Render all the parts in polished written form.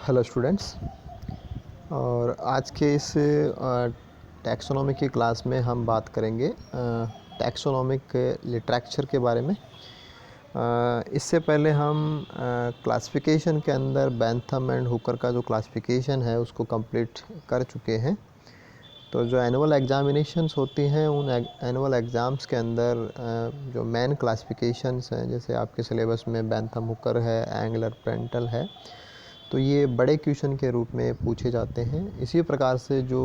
Hello students. और आज के इस टैक्सोनॉमी की क्लास में हम बात करेंगे टैक्सोनॉमिक लिटरेचर के बारे में। इससे पहले हम क्लासिफिकेशन के अंदर बेंथम एंड हुकर का जो क्लासिफिकेशन है उसको कंप्लीट कर चुके हैं। तो जो एनुअल एग्जामिनेशंस होती हैं उन एनुअल एग्ज़ाम्स के अंदर जो मेन क्लासिफिकेशंस हैं, जैसे आपके सिलेबस में बेंथम हुकर है, एंगलर प्रेंटल है, तो ये बड़े क्वेश्चन के रूप में पूछे जाते हैं। इसी प्रकार से जो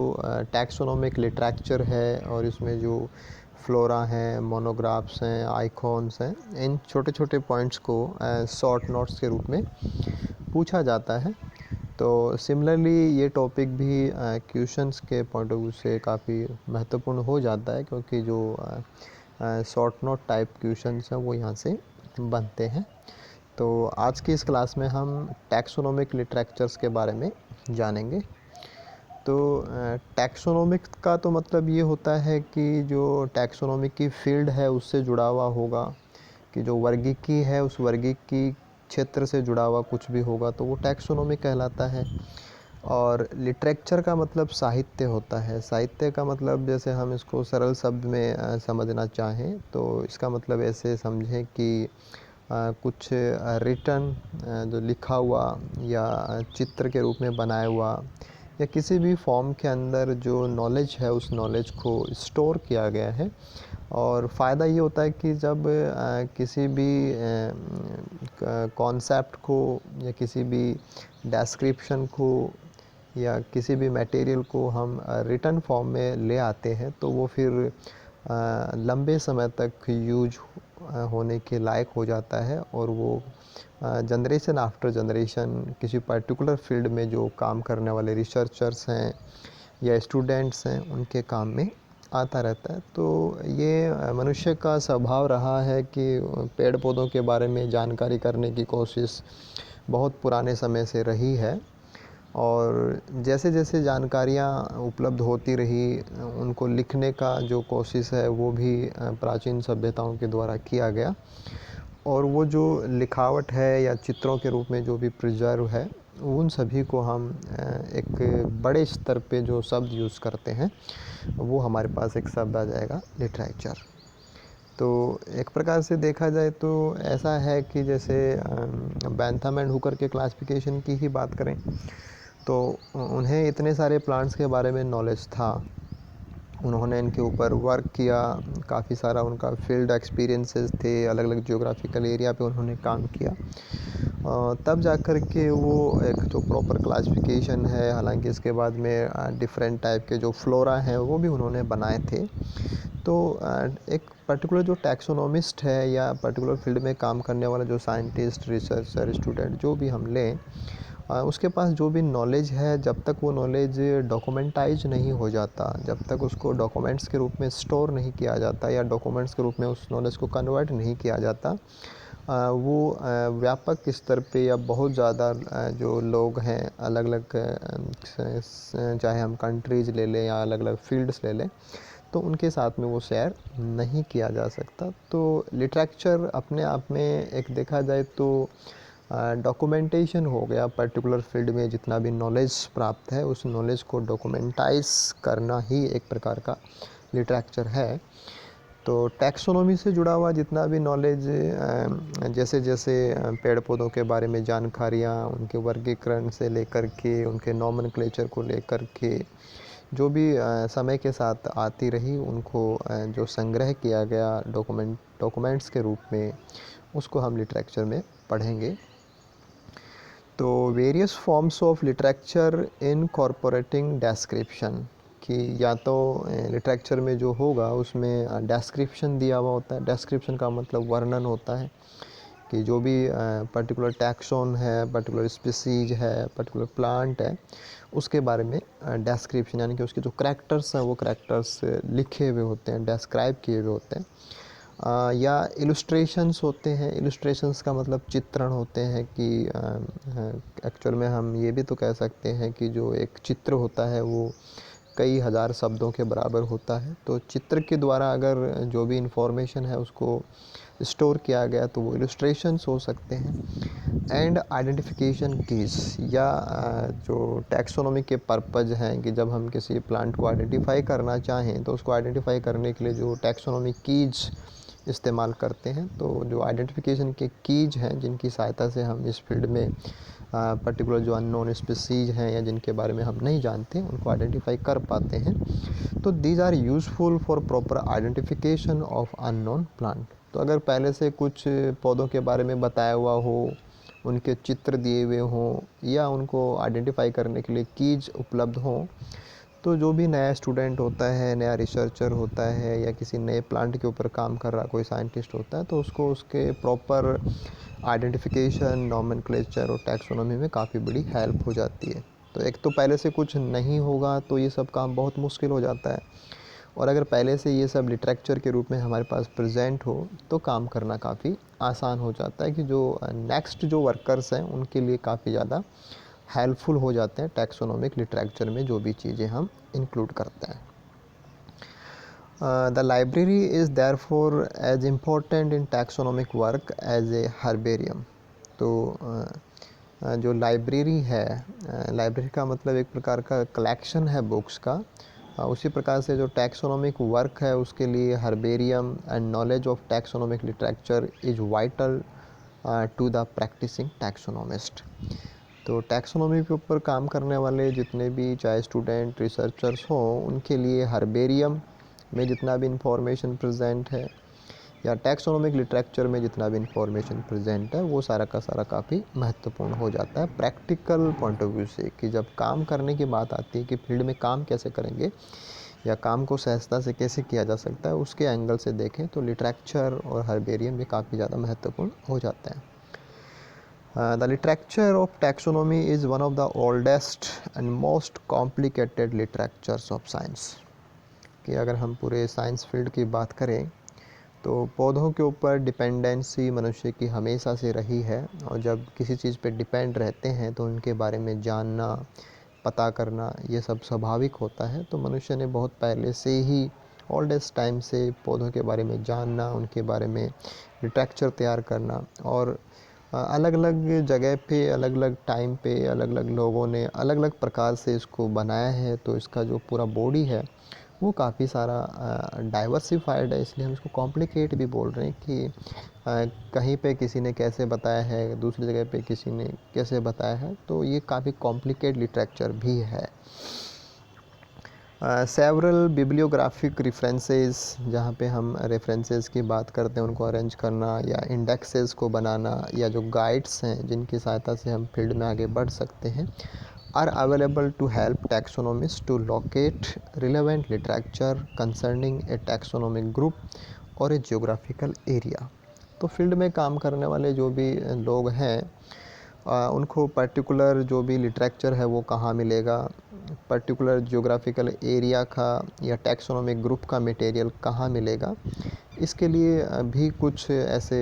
टैक्सोनॉमिक लिटरेचर है और इसमें जो फ्लोरा हैं, मोनोग्राफ्स हैं, आइकॉन्स हैं, इन छोटे छोटे पॉइंट्स को शॉर्ट नोट्स के रूप में पूछा जाता है। तो सिमिलरली ये टॉपिक भी क्वेश्चंस के पॉइंट ऑफ व्यू से काफ़ी महत्वपूर्ण हो जाता है, क्योंकि जो शॉर्ट नोट टाइप क्वेश्चंस हैं वो यहाँ से बनते हैं। तो आज की इस क्लास में हम टैक्सोनॉमिक लिटरेचर्स के बारे में जानेंगे। तो टैक्सोनॉमिक का तो मतलब ये होता है कि जो टैक्सोनॉमिक की फील्ड है उससे जुड़ा हुआ होगा, कि जो वर्गीकी है उस वर्गीकी क्षेत्र से जुड़ा हुआ कुछ भी होगा तो वो टैक्सोनॉमिक कहलाता है। और लिटरेचर का मतलब साहित्य होता है। साहित्य का मतलब, जैसे हम इसको सरल शब्द में समझना चाहें तो इसका मतलब ऐसे समझें कि कुछ रिटन जो लिखा हुआ या चित्र के रूप में बनाया हुआ या किसी भी फॉर्म के अंदर जो नॉलेज है उस नॉलेज को स्टोर किया गया है। और फ़ायदा ये होता है कि जब किसी भी कॉन्सेप्ट को या किसी भी डिस्क्रिप्शन को या किसी भी मटेरियल को हम रिटन फॉर्म में ले आते हैं तो वो फिर लंबे समय तक यूज होने के लायक हो जाता है। और वो जनरेशन आफ्टर जनरेशन किसी पर्टिकुलर फील्ड में जो काम करने वाले रिसर्चर्स हैं या स्टूडेंट्स हैं उनके काम में आता रहता है। तो ये मनुष्य का स्वभाव रहा है कि पेड़ पौधों के बारे में जानकारी करने की कोशिश बहुत पुराने समय से रही है। और जैसे जैसे जानकारियाँ उपलब्ध होती रही उनको लिखने का जो कोशिश है वो भी प्राचीन सभ्यताओं के द्वारा किया गया। और वो जो लिखावट है या चित्रों के रूप में जो भी प्रिजर्व है उन सभी को हम एक बड़े स्तर पे जो शब्द यूज़ करते हैं वो हमारे पास एक शब्द आ जाएगा लिटरेचर। तो एक प्रकार से देखा जाए तो ऐसा है कि जैसे बेंथम एंड हुकर के क्लासिफिकेशन की ही बात करें तो उन्हें इतने सारे प्लांट्स के बारे में नॉलेज था, उन्होंने इनके ऊपर वर्क किया, काफ़ी सारा उनका फील्ड एक्सपीरियंसेस थे, अलग अलग जियोग्राफिकल एरिया पे उन्होंने काम किया। तब जाकर के वो एक जो प्रॉपर क्लासिफिकेशन है, हालांकि इसके बाद में डिफरेंट टाइप के जो फ्लोरा हैं वो भी उन्होंने बनाए थे। तो एक पर्टिकुलर जो टैक्सोनॉमिस्ट है या पर्टिकुलर फील्ड में काम करने वाला जो साइंटिस्ट, रिसर्चर, स्टूडेंट जो भी हम लें, उसके पास जो भी नॉलेज है जब तक वो नॉलेज डॉक्यूमेंटाइज नहीं हो जाता, जब तक उसको डॉक्यूमेंट्स के रूप में स्टोर नहीं किया जाता या डॉक्यूमेंट्स के रूप में उस नॉलेज को कन्वर्ट नहीं किया जाता, वो व्यापक स्तर पे या बहुत ज़्यादा जो लोग हैं अलग अलग, चाहे हम कंट्रीज़ ले लें या अलग अलग फील्ड्स ले लें, तो उनके साथ में वो शेयर नहीं किया जा सकता। तो लिटरेचर अपने आप में एक देखा जाए तो डॉक्यूमेंटेशन हो गया। पर्टिकुलर फील्ड में जितना भी नॉलेज प्राप्त है उस नॉलेज को डॉक्यूमेंटाइज करना ही एक प्रकार का लिटरेचर है। तो टैक्सोनॉमी से जुड़ा हुआ जितना भी नॉलेज, जैसे जैसे पेड़ पौधों के बारे में जानकारियाँ, उनके वर्गीकरण से लेकर के उनके नॉमेनक्लेचर को लेकर के जो भी समय के साथ आती रही, उनको जो संग्रह किया गया डॉक्यूमेंट्स के रूप में, उसको हम लिटरेचर में पढ़ेंगे। तो various forms of literature incorporating description, कि या तो लिटरेचर में जो होगा उसमें डिस्क्रिप्शन दिया हुआ होता है। डिस्क्रिप्शन का मतलब वर्णन होता है कि जो भी पर्टिकुलर टैक्सोन है, पर्टिकुलर स्पीसीज है, पर्टिकुलर प्लांट है, उसके बारे में डिस्क्रिप्शन, यानी कि उसके जो करैक्टर्स हैं वो करैक्टर्स लिखे हुए होते हैं, डिस्क्राइब किए हुए होते हैं। या इलस्ट्रेशंस होते हैं। इलस्ट्रेशंस का मतलब चित्रण होते हैं, कि एक्चुअल में हम ये भी तो कह सकते हैं कि जो एक चित्र होता है वो कई हज़ार शब्दों के बराबर होता है। तो चित्र के द्वारा अगर जो भी इंफॉर्मेशन है उसको स्टोर किया गया तो वो इलस्ट्रेशंस हो सकते हैं। एंड आइडेंटिफिकेशन कीज़ या जो टैक्सोनॉमी के पर्पज़ हैं कि जब हम किसी प्लांट को आइडेंटिफाई करना चाहें तो उसको आइडेंटिफाई करने के लिए जो टैक्सोनॉमी कीज़ इस्तेमाल करते हैं, तो जो आइडेंटिफिकेशन के कीज हैं जिनकी सहायता से हम इस फील्ड में पर्टिकुलर जो अननोन स्पीसीज हैं या जिनके बारे में हम नहीं जानते उनको आइडेंटिफाई कर पाते हैं। तो these are useful for proper identification of unknown plant. तो अगर पहले से कुछ पौधों के बारे में बताया हुआ हो, उनके चित्र दिए हुए हों या उनको आइडेंटिफाई करने के लिए कीज उपलब्ध हों, तो जो भी नया स्टूडेंट होता है, नया रिसर्चर होता है या किसी नए प्लांट के ऊपर काम कर रहा कोई साइंटिस्ट होता है, तो उसको उसके प्रॉपर आइडेंटिफिकेशन, नॉमेनक्लेचर और टैक्सोनॉमी में काफ़ी बड़ी हेल्प हो जाती है। तो एक तो पहले से कुछ नहीं होगा तो ये सब काम बहुत मुश्किल हो जाता है, और अगर पहले से ये सब लिटरेचर के रूप में हमारे पास प्रेजेंट हो तो काम करना काफ़ी आसान हो जाता है कि जो नेक्स्ट जो वर्कर्स हैं उनके लिए काफ़ी ज़्यादा हेल्पफुल हो जाते हैं टैक्सोनॉमिक लिटरेचर में जो भी चीज़ें हम इंक्लूड करते हैं। The library is therefore as important in taxonomic work as a herbarium. तो जो लाइब्रेरी है, लाइब्रेरी का मतलब एक प्रकार का कलेक्शन है बुक्स का, उसी प्रकार से जो टैक्सोनॉमिक वर्क है उसके लिए herbarium and knowledge of taxonomic literature is vital to the practising taxonomist. तो टैक्सोनॉमी के ऊपर काम करने वाले जितने भी चाहे स्टूडेंट रिसर्चर्स हों उनके लिए हर्बेरियम में जितना भी इंफॉर्मेशन प्रेजेंट है या टैक्सोनॉमिक लिटरेचर में जितना भी इंफॉर्मेशन प्रेजेंट है वो सारा का सारा काफ़ी महत्वपूर्ण हो जाता है प्रैक्टिकल पॉइंट ऑफ व्यू से, कि जब काम करने की बात आती है कि फील्ड में काम कैसे करेंगे या काम को सहजता से कैसे किया जा सकता है, उसके एंगल से देखें तो लिटरेचर और हर्बेरियम भी काफ़ी ज़्यादा महत्वपूर्ण हो जाते हैं। The literature of taxonomy is one of the oldest and most complicated literatures of science। कि अगर हम पूरे साइंस फील्ड की बात करें तो पौधों के ऊपर डिपेंडेंसी मनुष्य की हमेशा से रही है, और जब किसी चीज़ पे डिपेंड रहते हैं तो उनके बारे में जानना, पता करना ये सब स्वाभाविक होता है। तो मनुष्य ने बहुत पहले से ही ओल्डेस्ट टाइम से पौधों के बारे में जानना, उनके बारे में लिटरेचर तैयार करना, और अलग अलग जगह पे, अलग अलग टाइम पे, अलग अलग लोगों ने अलग अलग प्रकार से इसको बनाया है। तो इसका जो पूरा बॉडी है वो काफ़ी सारा डाइवर्सिफाइड है, इसलिए हम इसको कॉम्प्लिकेट भी बोल रहे हैं कि कहीं पे किसी ने कैसे बताया है, दूसरी जगह पे किसी ने कैसे बताया है, तो ये काफ़ी कॉम्प्लिकेट लिटरेचर भी है। सेवरल बिब्लियोग्राफिक रेफरेंसेस, जहाँ पे हम रेफरेंसेस की बात करते हैं उनको अरेंज करना या इंडेक्सेस को बनाना या जो गाइड्स हैं जिनकी सहायता से हम फील्ड में आगे बढ़ सकते हैं, are available to help taxonomist to locate relevant literature concerning a taxonomic group और ए जियोग्राफिकल एरिया। तो फील्ड में काम करने वाले जो भी लोग हैं उनको पर्टिकुलर जो भी लिटरेचर है वो कहाँ मिलेगा, पर्टिकुलर जियोग्राफिकल एरिया का या टैक्सोनॉमिक ग्रुप का मटेरियल कहाँ मिलेगा, इसके लिए भी कुछ ऐसे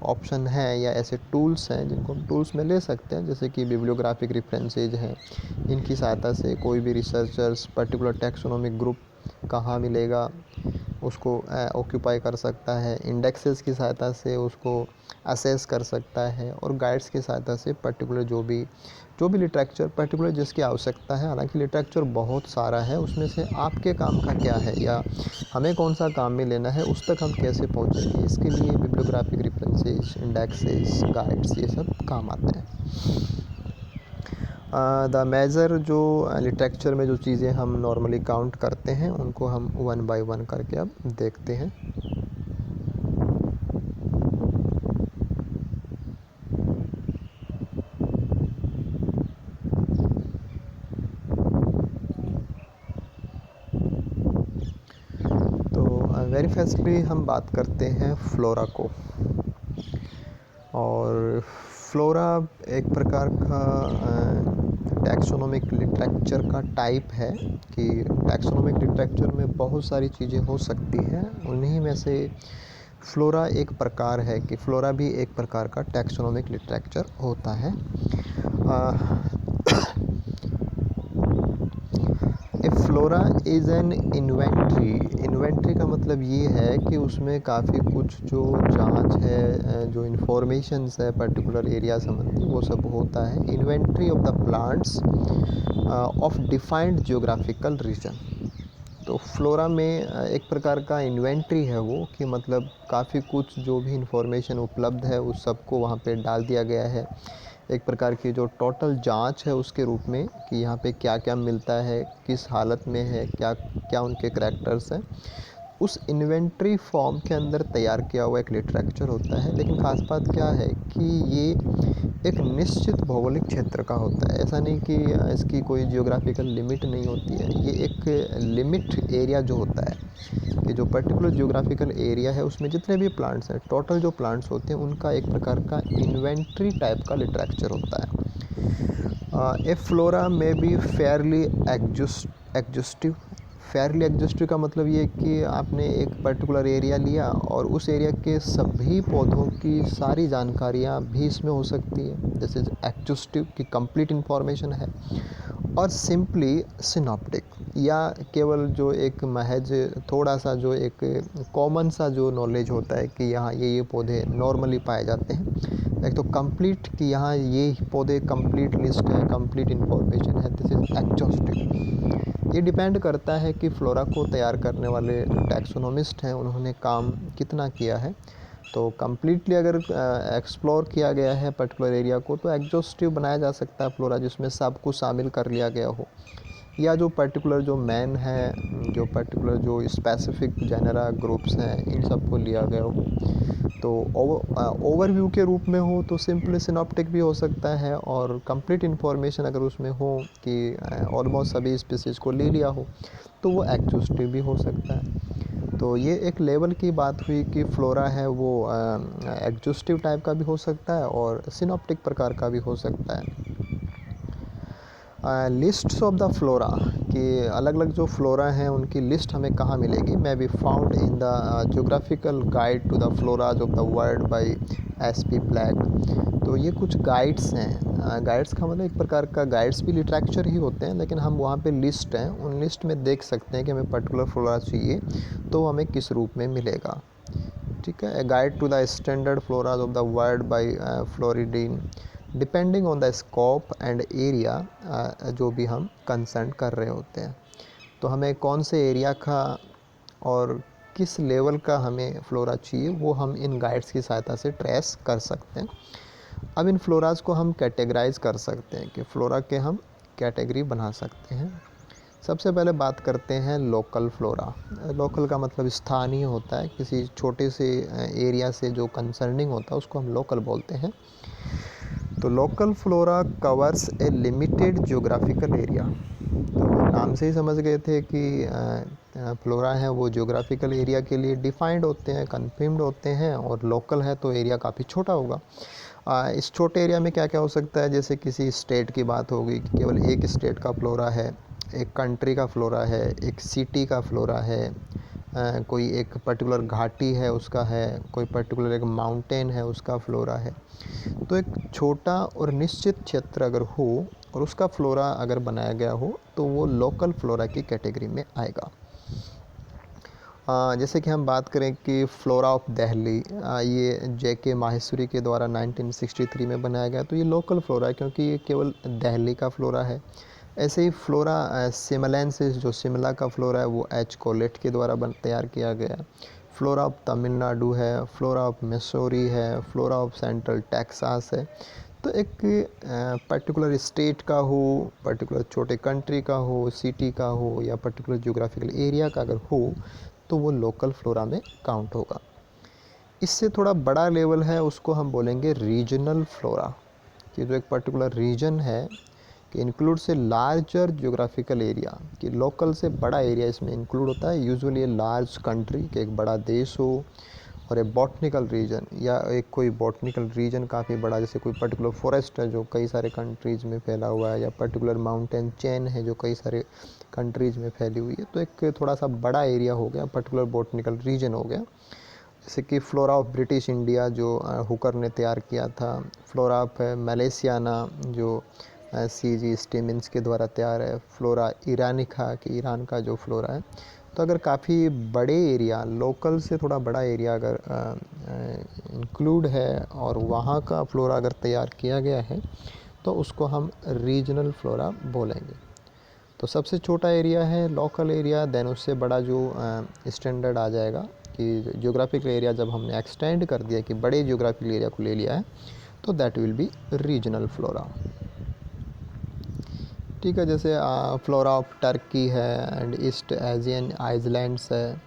ऑप्शन हैं या ऐसे टूल्स हैं जिनको हम टूल्स में ले सकते हैं, जैसे कि बिब्लियोग्राफिक रेफरेंसेज हैं। इनकी सहायता से कोई भी रिसर्चर्स पर्टिकुलर टैक्सोनॉमिक ग्रुप कहाँ मिलेगा उसको ऑक्यूपाई कर सकता है, इंडेक्सेस की सहायता से उसको असेस कर सकता है, और गाइड्स की सहायता से पर्टिकुलर जो भी लिटरेचर पर्टिकुलर जिसकी आवश्यकता है, हालांकि लिटरेचर बहुत सारा है, उसमें से आपके काम का क्या है या हमें कौन सा काम में लेना है उस तक हम कैसे पहुंचेंगे, इसके लिए बिब्लियोग्राफिक रेफरेंसेस, इंडेक्सेस, गाइड्स ये सब काम आते हैं। द मेजर जो लिटरेचर में जो चीज़ें हम नॉर्मली काउंट करते हैं उनको हम वन बाय वन करके अब देखते हैं। तो वेरी फर्स्टली हम बात करते हैं फ्लोरा को, और फ्लोरा एक प्रकार का टैक्सोनॉमिक लिटरेचर का टाइप है कि टैक्सोनॉमिक लिटरेचर में बहुत सारी चीज़ें हो सकती हैं, उन्हीं में से फ्लोरा एक प्रकार है कि फ्लोरा भी एक प्रकार का टैक्सोनॉमिक लिटरेचर होता है। फ्लोरा इज़ एन इन्वेंट्री का मतलब ये है कि उसमें काफ़ी कुछ जो जांच है, जो इन्फॉर्मेशंस है पर्टिकुलर एरिया संबंधी, वो सब होता है। Inventory of the plants of defined geographical region. तो फ्लोरा में एक प्रकार का इन्वेंट्री है वो, कि मतलब काफ़ी कुछ जो भी इंफॉर्मेशन उपलब्ध है उस सबको वहाँ पे डाल दिया गया है, एक प्रकार की जो टोटल जांच है उसके रूप में, कि यहाँ पे क्या क्या मिलता है, किस हालत में है, क्या क्या उनके करैक्टर्स हैं, उस इन्वेंट्री फॉर्म के अंदर तैयार किया हुआ एक लिटरेचर होता है। लेकिन ख़ास बात क्या है कि ये एक निश्चित भौगोलिक क्षेत्र का होता है। ऐसा नहीं कि इसकी कोई जियोग्राफिकल लिमिट नहीं होती है। ये एक लिमिट एरिया जो होता है, कि जो पर्टिकुलर जियोग्राफिकल एरिया है उसमें जितने भी प्लांट्स हैं, टोटल जो प्लांट्स होते हैं उनका एक प्रकार का इन्वेंट्री टाइप का लिटरेचर होता है। ए फ्लोरा में बी फेयरली एग्जस्टिव। फेयरली एग्जस्टिव का मतलब ये कि आपने एक पर्टिकुलर एरिया लिया और उस एरिया के सभी पौधों की सारी जानकारियाँ भी इसमें हो सकती है। दिस इज एग्जस्टिव की कंप्लीट इन्फॉर्मेशन है। और सिंपली सिनॉप्टिक, या केवल जो एक महज थोड़ा सा जो एक कॉमन सा जो नॉलेज होता है कि यहाँ ये पौधे नॉर्मली पाए जाते हैं। एक तो कंप्लीट, कि यहाँ ये पौधे कंप्लीट लिस्ट है, कंप्लीट इन्फॉर्मेशन है, दिस इज एग्जॉस्टिव। ये डिपेंड करता है कि फ्लोरा को तैयार करने वाले जो टैक्सोनोमिस्ट हैं उन्होंने काम कितना किया है। तो कम्प्लीटली अगर एक्सप्लोर किया गया है पर्टिकुलर एरिया को, तो एग्जॉस्टिव बनाया जा सकता है फ्लोरा, जिसमें सब कुछ शामिल कर लिया गया हो। या जो पर्टिकुलर जो मैन है, जो पर्टिकुलर जो स्पेसिफिक जेनरा ग्रुप्स हैं, इन सब को लिया गया हो। तो ओवरव्यू के रूप में हो तो सिंपल सिनॉप्टिक भी हो सकता है, और कंप्लीट इन्फॉर्मेशन अगर उसमें हो कि ऑलमोस्ट सभी स्पीसीज़ को ले लिया हो, तो वो एग्जॉस्टिव भी हो सकता है। तो ये एक लेवल की बात हुई कि फ्लोरा है वो एग्जॉस्टिव टाइप का भी हो सकता है और सिनॉप्टिक प्रकार का भी हो सकता है। लिस्ट्स ऑफ द फ्लोरा, कि अलग अलग जो फ्लोरा हैं उनकी लिस्ट हमें कहाँ मिलेगी, may be found in the geographical guide to the floras of the world by SP. Black. तो ये कुछ गाइड्स हैं। गाइड्स का मतलब एक प्रकार का गाइड्स भी लिटरेचर ही होते हैं, लेकिन हम वहाँ पे लिस्ट हैं, उन लिस्ट में देख सकते हैं कि हमें पर्टिकुलर फ्लोरा चाहिए तो हमें किस रूप में मिलेगा। ठीक है, a guide to the standard floras of the world by Frodin, depending on the scope and area जो भी हम कंसर्न कर रहे होते हैं। तो हमें कौन से एरिया का और किस लेवल का हमें फ्लोरा चाहिए, वो हम इन गाइड्स की सहायता से ट्रेस कर सकते हैं। अब इन फ्लोराज को हम कैटेगराइज कर सकते हैं, कि फ्लोरा के हम कैटेगरी बना सकते हैं। सबसे पहले बात करते हैं लोकल फ्लोरा। लोकल का मतलब स्थानीय होता है, किसी छोटे से एरिया से जो कंसर्निंग होता है उसको हम लोकल बोलते हैं। तो लोकल फ्लोरा कवर्स ए लिमिटेड जियोग्राफिकल एरिया। तो नाम से ही समझ गए थे कि फ्लोरा है वो जियोग्राफिकल एरिया के लिए डिफाइंड होते हैं, कन्फर्म्ड होते हैं, और लोकल है तो एरिया काफ़ी छोटा होगा। इस छोटे एरिया में क्या क्या हो सकता है, जैसे किसी स्टेट की बात होगी कि केवल एक स्टेट का फ्लोरा है, एक कंट्री का फ्लोरा है, एक सिटी का फ्लोरा है, कोई एक पर्टिकुलर घाटी है उसका है, कोई पर्टिकुलर एक माउंटेन है उसका फ्लोरा है। तो एक छोटा और निश्चित क्षेत्र अगर हो और उसका फ्लोरा अगर बनाया गया हो तो वो लोकल फ्लोरा की कैटेगरी में आएगा। जैसे कि हम बात करें कि फ्लोरा ऑफ दिल्ली, ये जे.के. माहेश्वरी के द्वारा 1963 में बनाया गया, तो ये लोकल फ्लोरा है क्योंकि ये केवल दिल्ली का फ्लोरा है। ऐसे ही फ्लोरा सिमलेंसिस, जो शिमला का फ्लोरा है, वो एच. कोलेट के द्वारा तैयार किया गया है। फ्लोरा ऑफ तमिलनाडु है, फ्लोरा ऑफ मिसौरी है, फ्लोरा ऑफ सेंट्रल टेक्सास है। तो एक पर्टिकुलर स्टेट का हो, पर्टिकुलर छोटे कंट्री का हो, सिटी का हो, या पर्टिकुलर जियोग्राफिकल एरिया का अगर हो तो वो लोकल फ्लोरा में काउंट होगा। इससे थोड़ा बड़ा लेवल है, उसको हम बोलेंगे रीजनल फ्लोरा, कि जो एक पर्टिकुलर रीजन है कि includes a larger geographical area, कि लोकल से बड़ा एरिया इसमें इंक्लूड होता है। यूजुअली ए लार्ज कंट्री, कि एक बड़ा देश हो, और ए बॉटनिकल रीजन, या एक कोई बॉटनिकल रीजन काफ़ी बड़ा, जैसे कोई पर्टिकुलर फॉरेस्ट है जो कई सारे कंट्रीज़ में फैला हुआ है, या पर्टिकुलर माउंटेन चेन है जो कई सारे कंट्रीज़ में फैली हुई है। तो एक थोड़ा सा बड़ा एरिया हो गया, पर्टिकुलर बॉटनिकल रीजन हो गया। जैसे कि फ्लोरा ऑफ ब्रिटिश इंडिया जो हुकर ने तैयार किया था, फ्लोरा ऑफ मलेशियाना जो CG स्टेमिन्स के द्वारा तैयार है। फ्लोरा इरानिका कि ईरान का जो फ्लोरा है। तो अगर काफ़ी बड़े एरिया, लोकल से थोड़ा बड़ा एरिया अगर इंक्लूड है और वहाँ का फ्लोरा अगर तैयार किया गया है तो उसको हम रीजनल फ्लोरा बोलेंगे। तो सबसे छोटा एरिया है लोकल एरिया, देन उससे बड़ा जो स्टैंडर्ड आ जाएगा कि ज्योग्राफिकल एरिया जब हमने एक्सटेंड कर दिया कि बड़े ज्योग्राफिकल एरिया को ले लिया है तो that will be regional flora. ठीक है, जैसे फ्लोरा ऑफ टर्की है एंड ईस्ट एशियन आइसलैंड्स है,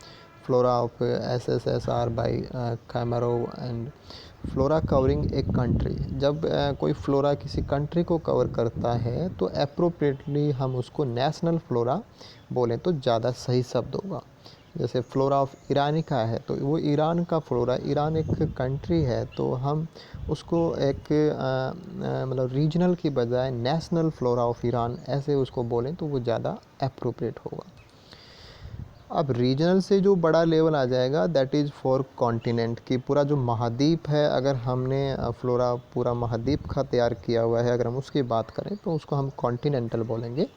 फ्लोरा ऑफ SSSR बाई कैमरो एंड फ्लोरा कवरिंग एक कंट्री। जब कोई फ्लोरा किसी कंट्री को कवर करता है तो अप्रोप्रिएटली हम उसको नेशनल फ्लोरा बोलें तो ज़्यादा सही शब्द होगा। जैसे फ्लोरा ऑफ इरानिका है तो वो ईरान का फ्लोरा, ईरान एक कंट्री है तो हम उसको एक मतलब रीजनल की बजाय नेशनल फ्लोरा ऑफ ईरान ऐसे उसको बोलें तो वो ज़्यादा अप्रोप्रिएट होगा। अब रीजनल से जो बड़ा लेवल आ जाएगा दैट इज़ फॉर कॉन्टिनेंट की पूरा जो महाद्वीप है, अगर हमने फ्लोरा पूरा महाद्वीप का तैयार किया हुआ है, अगर हम उसकी बात करें तो उसको हम कॉन्टिनेंटल बोलेंगे।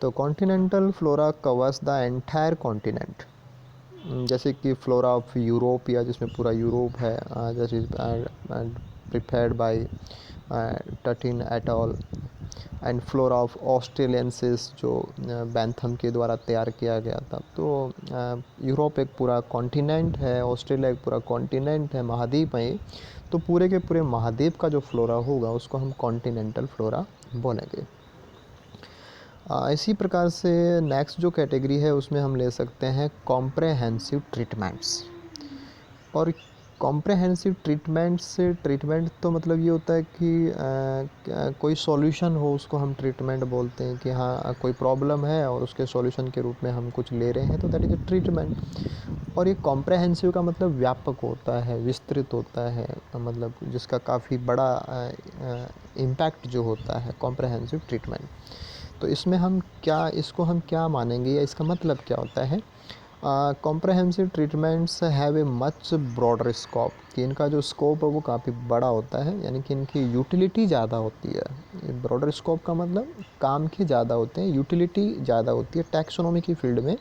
तो continental flora covers the entire continent. जैसे कि फ्लोरा ऑफ यूरोप या जिसमें पूरा यूरोप है, जैसे prepared by Tutin et al, and flora of australiensis जो बैंथम के द्वारा तैयार किया गया था। तो यूरोप एक पूरा कॉन्टिनेंट है, ऑस्ट्रेलिया एक पूरा कॉन्टिनेंट है, महाद्वीप है। तो पूरे के पूरे महाद्वीप का जो फ्लोरा होगा उसको हम कॉन्टिनेंटल फ्लोरा बोलेंगे। इसी प्रकार से नेक्स्ट जो कैटेगरी है उसमें हम ले सकते हैं कॉम्प्रहेंसिव ट्रीटमेंट्स। और कॉम्प्रहेंसिव ट्रीटमेंट तो मतलब ये होता है कि कोई सॉल्यूशन हो उसको हम ट्रीटमेंट बोलते हैं कि हाँ कोई प्रॉब्लम है और उसके सॉल्यूशन के रूप में हम कुछ ले रहे हैं तो दैट इज़ अ ट्रीटमेंट। और ये कॉम्प्रहेंसिव का मतलब व्यापक होता है, विस्तृत होता है, मतलब जिसका काफ़ी बड़ा इम्पैक्ट जो होता है कॉम्प्रहेंसिव ट्रीटमेंट। तो इसमें इसको हम क्या मानेंगे या इसका मतलब क्या होता है? Comprehensive treatments have a much broader scope कि इनका जो स्कोप है वो काफ़ी बड़ा होता है, यानी कि इनकी यूटिलिटी ज़्यादा होती है। ब्रॉडर स्कोप का मतलब काम के ज़्यादा होते हैं, यूटिलिटी ज़्यादा होती है। टैक्सोनॉमी की फील्ड में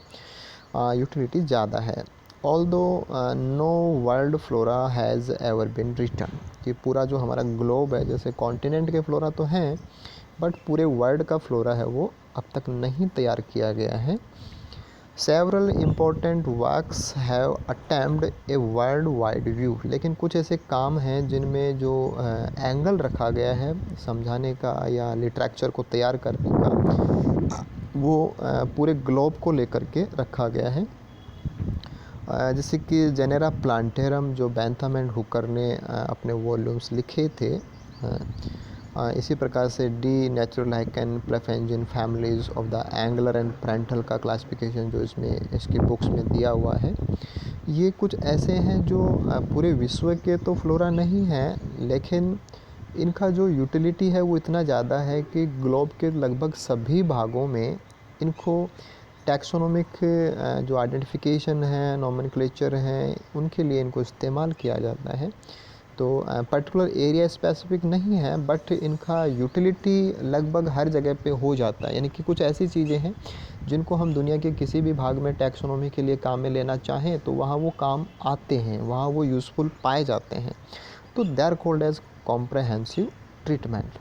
यूटिलिटी ज़्यादा है। Although no world flora has ever been written कि पूरा जो हमारा ग्लोब है, जैसे कॉन्टिनेंट के फ्लोरा तो हैं बट पूरे वर्ल्ड का फ्लोरा है वो अब तक नहीं तैयार किया गया है। Several important works have attempt a world wide view, लेकिन कुछ ऐसे काम हैं जिनमें जो एंगल रखा गया है समझाने का या लिटरेचर को तैयार करने का वो पूरे ग्लोब को लेकर के रखा गया है। जैसे कि जेनेरा प्लांटेरम जो बैंथम एंड हुकर ने अपने वॉल्यूम्स लिखे थे। इसी प्रकार से डी नेचुरल लाइकन प्लेफेंजिन families of the angular and parental का क्लासिफिकेशन जो इसमें इसकी बुक्स में दिया हुआ है, ये कुछ ऐसे हैं जो पूरे विश्व के तो फ्लोरा नहीं हैं, लेकिन इनका जो यूटिलिटी है वो इतना ज़्यादा है कि ग्लोब के लगभग सभी भागों में इनको टैक्सोनॉमिक जो आइडेंटिफिकेशन है, नॉमेनक्लेचर हैं, उनके लिए इनको इस्तेमाल किया जाता है। तो पर्टिकुलर एरिया स्पेसिफिक नहीं है बट इनका यूटिलिटी लगभग हर जगह पे हो जाता है, यानी कि कुछ ऐसी चीज़ें हैं जिनको हम दुनिया के किसी भी भाग में टैक्सोनॉमी के लिए काम में लेना चाहें तो वहाँ वो काम आते हैं, वहाँ वो यूज़फुल पाए जाते हैं। तो they are called as comprehensive treatment.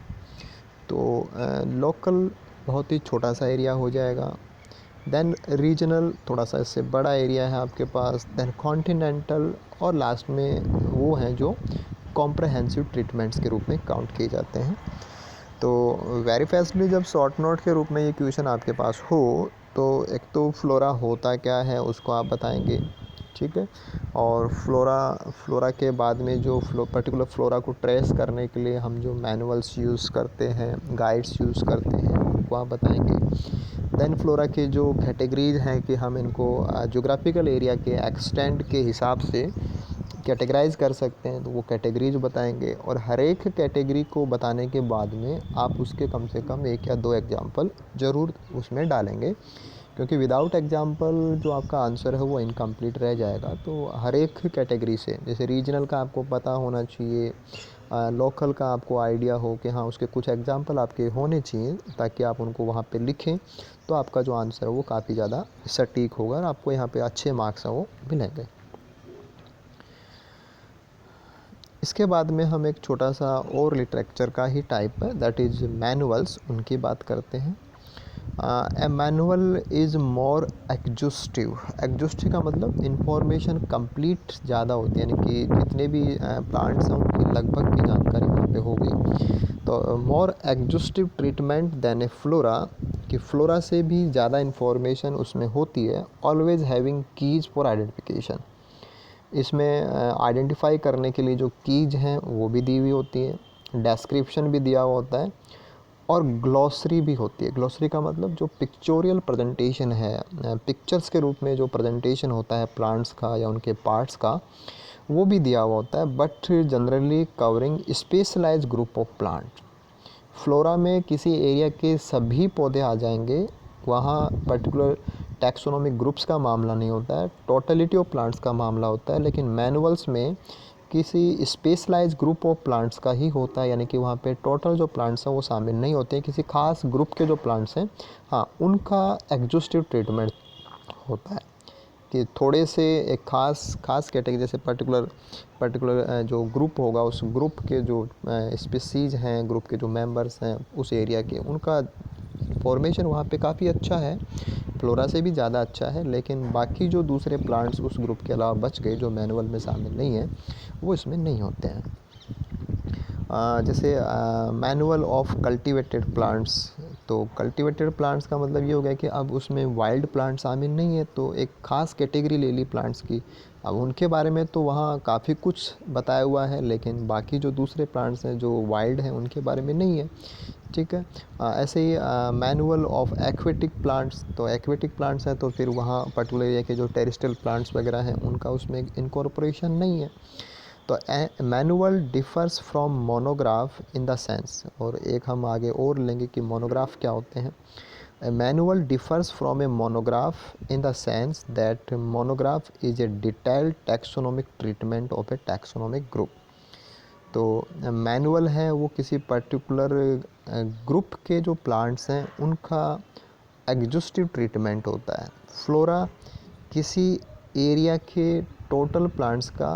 तो लोकल बहुत ही छोटा सा एरिया हो जाएगा, देन रीजनल थोड़ा सा इससे बड़ा एरिया है आपके पास, देन कॉन्टिनेंटल, और लास्ट में वो हैं जो कॉम्प्रहेंसिव ट्रीटमेंट्स के रूप में काउंट किए जाते हैं। तो वेरी फास्टली जब शॉर्ट नोट के रूप में ये क्वेश्चन आपके पास हो तो एक तो फ्लोरा होता क्या है उसको आप बताएंगे, ठीक है, और फ्लोरा के बाद में जो पर्टिकुलर फ्लोरा को ट्रेस करने के लिए हम जो मैनुअल्स यूज़ करते हैं, गाइड्स यूज़ करते हैं, उनको आप बताएंगे। देन फ्लोरा के जो कैटेगरीज हैं कि हम इनको जोग्राफिकल एरिया के एक्सटेंट के हिसाब से कैटेगराइज कर सकते हैं तो वो कैटेगरीज बताएंगे, और हर एक कैटेगरी को बताने के बाद में आप उसके कम से कम 1 या 2 एग्जांपल ज़रूर उसमें डालेंगे, क्योंकि विदाउट एग्जांपल जो आपका आंसर है वो इनकम्प्लीट रह जाएगा। तो हर एक कैटेगरी से, जैसे रीजनल का आपको पता होना चाहिए, लोकल का आपको आइडिया हो कि हाँ उसके कुछ एग्जांपल आपके होने चाहिए ताकि आप उनको वहाँ पे लिखें, तो आपका जो आंसर है वो काफ़ी ज़्यादा सटीक होगा और आपको यहाँ पे अच्छे मार्क्स हैं वो मिलेंगे। इसके बाद में हम एक छोटा सा और लिटरेचर का ही टाइप है, दैट इज़ मैनुअल्स, उनकी बात करते हैं। A manual is more exhaustive. Exhaustive का मतलब इंफॉर्मेशन कंप्लीट ज़्यादा होती है, यानी कि जितने भी प्लांट्स हैं उनकी लगभग की जानकारी वहाँ पे हो गई। तो मोर एग्जॉस्टिव ट्रीटमेंट देन ए फ्लोरा, कि फ्लोरा से भी ज़्यादा इंफॉर्मेशन उसमें होती है। Always having keys for identification, इसमें आइडेंटिफाई करने के लिए जो कीज हैं वो भी दी हुई होती है, डिस्क्रिप्शन भी दिया हुआ होता है और ग्लॉसरी भी होती है। ग्लॉसरी का मतलब जो पिक्चोरियल प्रेजेंटेशन है, पिक्चर्स के रूप में जो प्रेजेंटेशन होता है प्लांट्स का या उनके पार्ट्स का, वो भी दिया हुआ होता है, but generally covering specialise group of plant. Flora में किसी एरिया के सभी पौधे आ जाएंगे, वहाँ पर्टिकुलर टैक्सोनॉमिक ग्रुप्स का मामला नहीं होता है, टोटलिटी ऑफ प्लांट्स का मामला होता है। लेकिन मैनुअल्स में किसी स्पेशलाइज ग्रुप ऑफ प्लांट्स का ही होता है, यानी कि वहाँ पे टोटल जो प्लांट्स हैं वो शामिल नहीं होते हैं, किसी खास ग्रुप के जो प्लांट्स हैं हाँ उनका एग्जॉस्टिव ट्रीटमेंट होता है। कि थोड़े से एक खास कैटेगरी, जैसे पर्टिकुलर जो ग्रुप होगा उस ग्रुप के जो स्पीसीज हैं, ग्रुप के जो मेंबर्स हैं उस एरिया के, उनका फॉर्मेशन वहाँ पे काफ़ी अच्छा है, फ्लोरा से भी ज़्यादा अच्छा है। लेकिन बाकी जो दूसरे प्लांट्स उस ग्रुप के अलावा बच गए जो मैनुअल में शामिल नहीं हैं वो इसमें नहीं होते हैं। जैसे मैनुअल ऑफ कल्टीवेटेड प्लांट्स, तो कल्टीवेटेड प्लांट्स का मतलब ये हो गया कि अब उसमें वाइल्ड प्लांट शामिल नहीं है, तो एक ख़ास कैटेगरी ले ली प्लांट्स की। अब उनके बारे में तो वहाँ काफ़ी कुछ बताया हुआ है, लेकिन बाकी जो दूसरे प्लांट्स हैं जो वाइल्ड हैं उनके बारे में नहीं है, ठीक है। ऐसे ही मैनुअल ऑफ एक्वेटिक प्लांट्स, तो एक्वेटिक प्लांट्स हैं तो फिर वहाँ पर्टिकुलर एरिया के जो टेरेस्ट्रियल प्लांट्स वगैरह हैं उनका उसमें इनकॉर्पोरेशन नहीं है। तो manual differs from monograph in the sense, और एक हम आगे और लेंगे कि मोनोग्राफ क्या होते हैं। A manual differs from a monograph in the sense that monograph is a detailed taxonomic treatment of a taxonomic group। तो मैनुअल है वो किसी पर्टिकुलर ग्रुप के जो प्लांट्स हैं उनका एग्जॉस्टिव ट्रीटमेंट होता है। फ्लोरा किसी एरिया के टोटल प्लांट्स का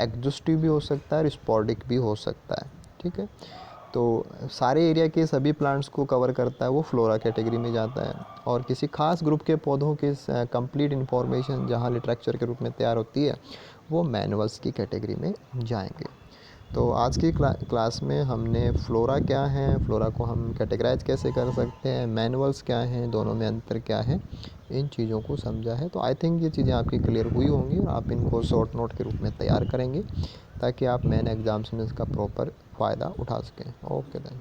एग्जॉस्टिव भी हो सकता है और स्पोरेडिक भी हो सकता है, ठीक है। तो सारे एरिया के सभी प्लांट्स को कवर करता है, वो फ्लोरा कैटेगरी में जाता है। और किसी खास ग्रुप के पौधों के कंप्लीट इन्फॉर्मेशन जहाँ लिटरेचर के रूप में तैयार होती है वो मैनुअल्स की कैटेगरी में जाएंगे। तो आज की क्लास में हमने फ्लोरा क्या है, फ्लोरा को हम कैटेगराइज कैसे कर सकते हैं, मैनुअल्स क्या हैं, दोनों में अंतर क्या है, इन चीज़ों को समझा है। तो आई थिंक ये चीज़ें आपकी क्लियर हुई होंगी और आप इनको शॉर्ट नोट के रूप में तैयार करेंगे ताकि आप मेन एग्ज़ाम्स में इसका प्रॉपर फ़ायदा उठा सकें। Okay then.